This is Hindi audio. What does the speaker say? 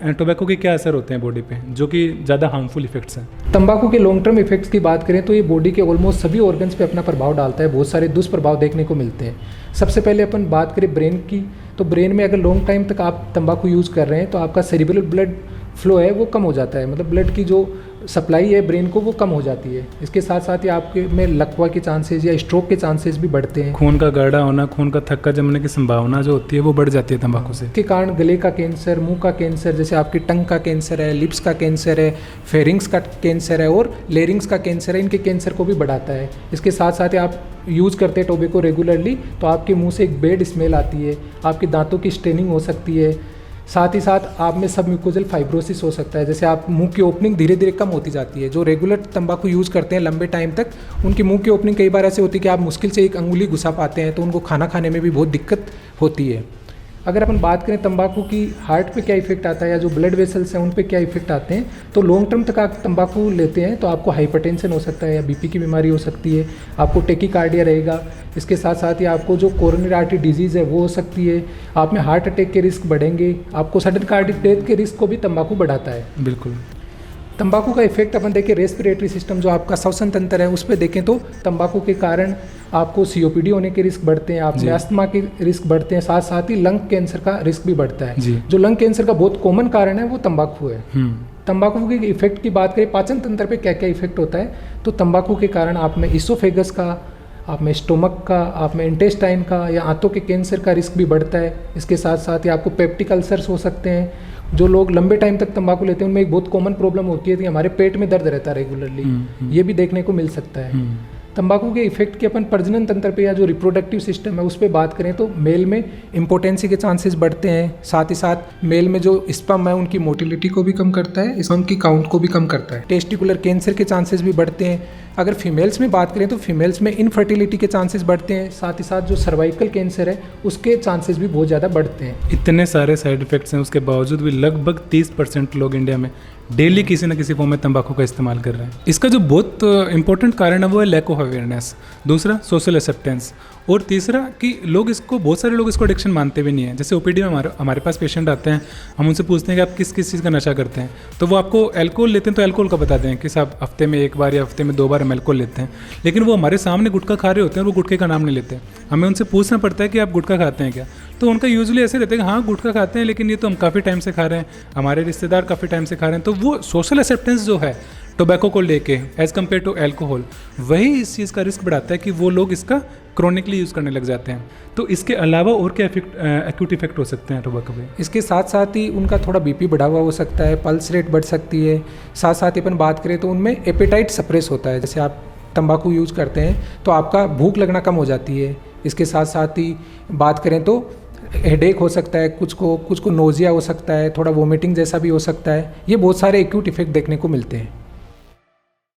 टोबैको के क्या असर होते हैं बॉडी पे जो कि ज़्यादा हार्मफुल इफेक्ट्स हैं? तंबाकू के लॉन्ग टर्म इफेक्ट्स की बात करें तो ये बॉडी के ऑलमोस्ट सभी ऑर्गन्स पे अपना प्रभाव डालता है। बहुत सारे दुष्प्रभाव देखने को मिलते हैं। सबसे पहले अपन बात करें ब्रेन की, तो ब्रेन में अगर लॉन्ग टाइम तक आप तंबाकू यूज़ कर रहे हैं तो आपका सेरिब्रल ब्लड फ्लो है वो कम हो जाता है, मतलब ब्लड की जो सप्लाई है ब्रेन को वो कम हो जाती है। इसके साथ साथ ही आपके में लकवा के चांसेस या स्ट्रोक के चांसेस भी बढ़ते हैं। खून का गाढ़ा होना, खून का थक्का जमने की संभावना जो होती है वो बढ़ जाती है तंबाकू से। के कारण गले का कैंसर, मुंह का कैंसर, जैसे आपकी टंग का कैंसर है, लिप्स का कैंसर है, फेरिंग्स का कैंसर है और लेरिंग्स का कैंसर है, इनके कैंसर को भी बढ़ाता है। इसके साथ साथ ही आप यूज़ करते हैं टोबैको रेगुलरली तो आपके मुंह से एक बैड स्मेल आती है, आपके दांतों की स्ट्रेनिंग हो सकती है, साथ ही साथ आप में सब म्यूकोजल फाइब्रोसिस हो सकता है। जैसे आप मुंह की ओपनिंग धीरे धीरे कम होती जाती है। जो रेगुलर तंबाकू यूज़ करते हैं लंबे टाइम तक, उनकी मुंह की ओपनिंग कई बार ऐसे होती है कि आप मुश्किल से एक अंगुली घुसा पाते हैं, तो उनको खाना खाने में भी बहुत दिक्कत होती है। अगर अपन बात करें तंबाकू की हार्ट पे क्या इफेक्ट आता है या जो ब्लड वेसल्स हैं उन पे क्या इफेक्ट आते हैं, तो लॉन्ग टर्म तक आप तंबाकू लेते हैं तो आपको हाइपरटेंशन हो सकता है या बीपी की बीमारी हो सकती है, आपको टेकीकार्डिया रहेगा। इसके साथ साथ ही आपको जो कोरोनरी आर्टरी डिजीज़ है वो हो सकती है, आप में हार्ट अटैक के रिस्क बढ़ेंगे, आपको सडन कार्डिक डेथ के रिस्क को भी तंबाकू बढ़ाता है। बिल्कुल। तंबाकू का इफेक्ट अपन देखें रेस्पिरेटरी सिस्टम, जो आपका श्वसन तंत्र है उस पर देखें तो तंबाकू के कारण आपको सीओपीडी होने के रिस्क बढ़ते हैं, आप में अस्थमा के रिस्क बढ़ते हैं, साथ साथ ही लंग कैंसर का रिस्क भी बढ़ता है। जो लंग कैंसर का बहुत कॉमन कारण है वो तंबाकू है। तंबाकू के इफेक्ट की बात करें, पाचन तंत्र पे क्या क्या इफेक्ट होता है, तो तंबाकू के कारण आप में इसोफेगस का, आप में स्टोमक का, आप में इंटेस्टाइन का या आंतों के कैंसर का रिस्क भी बढ़ता है। इसके साथ साथ ही आपको पेप्टिक अल्सर्स हो सकते हैं। जो लोग लंबे टाइम तक तंबाकू लेते हैं उनमें एक बहुत कॉमन प्रॉब्लम होती है कि हमारे पेट में दर्द रहता है रेगुलरली, ये भी देखने को मिल सकता है। तंबाकू के इफेक्ट की अपन प्रजनन तंत्र पे या जो रिप्रोडक्टिव सिस्टम है उस पर बात करें तो मेल में इम्पोर्टेंसी के चांसेस बढ़ते हैं, साथ ही साथ मेल में जो स्पर्म है उनकी मोटिलिटी को भी कम करता है, स्पर्म की काउंट को भी कम करता है। टेस्टिकुलर कैंसर के चांसेस भी बढ़ते हैं। अगर फीमेल्स में बात करें तो फीमेल्स में इनफर्टिलिटी के चांसेस बढ़ते हैं, साथ ही साथ जो सर्वाइकल कैंसर है उसके चांसेस भी बहुत ज़्यादा बढ़ते हैं। इतने सारे साइड इफेक्ट्स हैं उसके बावजूद भी लगभग 30% लोग इंडिया में डेली किसी न किसी फॉर्म में तंबाकू का इस्तेमाल कर रहे हैं। इसका जो बहुत इंपॉर्टेंट कारण है वो है लैक ऑफ अवेयरनेस, दूसरा सोशल एक्सेप्टेंस, और तीसरा कि लोग इसको, बहुत सारे लोग इसको एडिक्शन मानते भी नहीं है। जैसे ओपीडी में हमारे पास पेशेंट आते हैं, हम उनसे पूछते हैं कि आप किस किस चीज़ का नशा करते हैं, तो वो आपको अल्कोहल लेते हैं तो अल्कोहल का बताते हैं कि साहब हफ्ते में एक बार या हफ्ते में 2 बार हम अल्कोहल लेते हैं, लेकिन वो हमारे सामने गुटखा खा रहे होते हैं और वो गुटखे का नाम नहीं लेते। हमें उनसे पूछना पड़ता है कि आप गुटखा खाते हैं क्या, तो उनका यूजुअली ऐसे रहता है कि हाँ गुटखा खाते हैं, लेकिन ये तो हम काफ़ी टाइम से खा रहे हैं, हमारे रिश्तेदार काफ़ी टाइम से खा रहे हैं। तो वो सोशल एक्सेप्टेंस जो है टोबैको को लेके एज़ कम्पेयर टू एल्कोहल, वही इस चीज़ का रिस्क बढ़ाता है कि वो लोग इसका क्रॉनिकली यूज़ करने लग जाते हैं। तो इसके अलावा और क्या एक्यूट इफेक्ट हो सकते हैं टोबैको पे? इसके साथ साथ ही उनका थोड़ा बीपी बढ़ा हुआ हो सकता है, पल्स रेट बढ़ सकती है, साथ साथ ही अपन बात करें तो उनमें एपेटाइट सप्रेस होता है। जैसे आप तंबाकू यूज़ करते हैं तो आपका भूख लगना कम हो जाती है। इसके साथ साथ ही बात करें तो हेडेक हो सकता है, कुछ को नोजिया हो सकता है, थोड़ा वोमिटिंग जैसा भी हो सकता है। ये बहुत सारे एक्यूट इफेक्ट देखने को मिलते हैं।